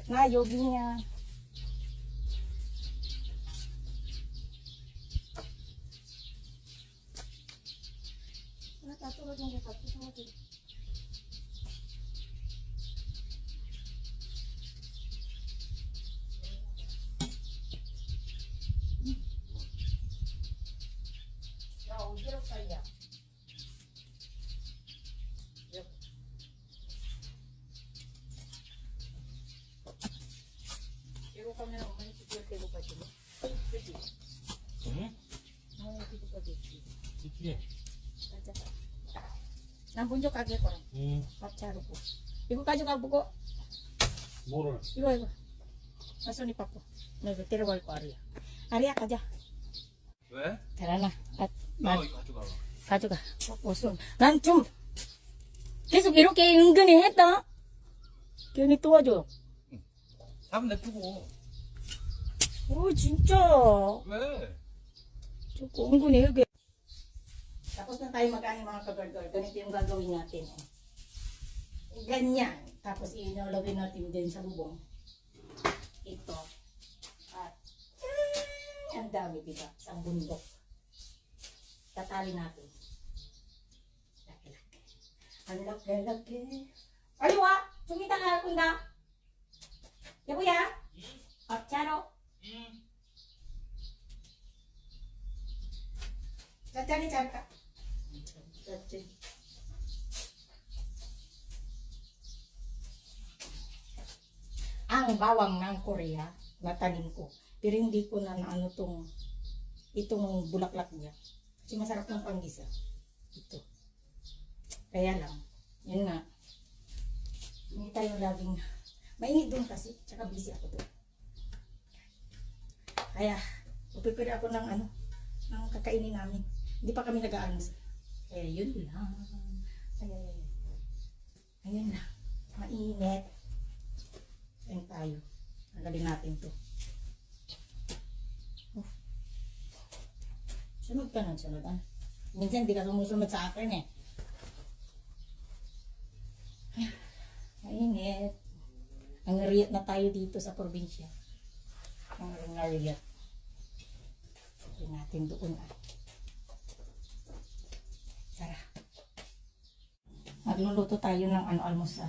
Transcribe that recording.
Na, yogi niya. Tatulog yung kapag sa mga tilo. Nambunjuk kaki ko. Pacaro ko. Ibu ka juga buko. 뭐를? 이거. Masuk ni papo. Nagtira ko Arya. Arya kaja. 왜? Tara na. At 이거 가져가. 가져가. 무슨 난 좀 계속 이렇게 은근히 했다. 괜히 도와줘. 사람 냅두고. 오 진짜. 왜? Tsaka 은근히 이렇게. Tapos na tayo magkano mga kabargol. Ganito yung gagawin natin. Ganyan. Tapos inalawin natin din sa bubong. Ito. At ang dami diba? Sa bundok. Tatali natin. Laki-laki. Ang laki-laki. Aliwa! Sumita ka kunda. Yabu ya? At charo. Tatali charo. Ang bawang ng Korea natanim ko, pero hindi ko na naano itong bulaklak niya kasi masarap ng panggisa ito, kaya lang yun nga hindi tayo laging mainit doon kasi tsaka busy ako doon, kaya pupipili ako ng ng kakainin namin, hindi pa kami nag-aalmusal. Kaya yun lang. Ayun lang. Mainit. Ayun tayo. Nagalin natin to. Sunod ka nun, sunod. Minsan hindi ka sumusunod sa akin eh. Mainit. Ang riyat na tayo dito sa probinsya. Ang riyat. Ayun natin doon Tara. Magluluto tayo ng almusal.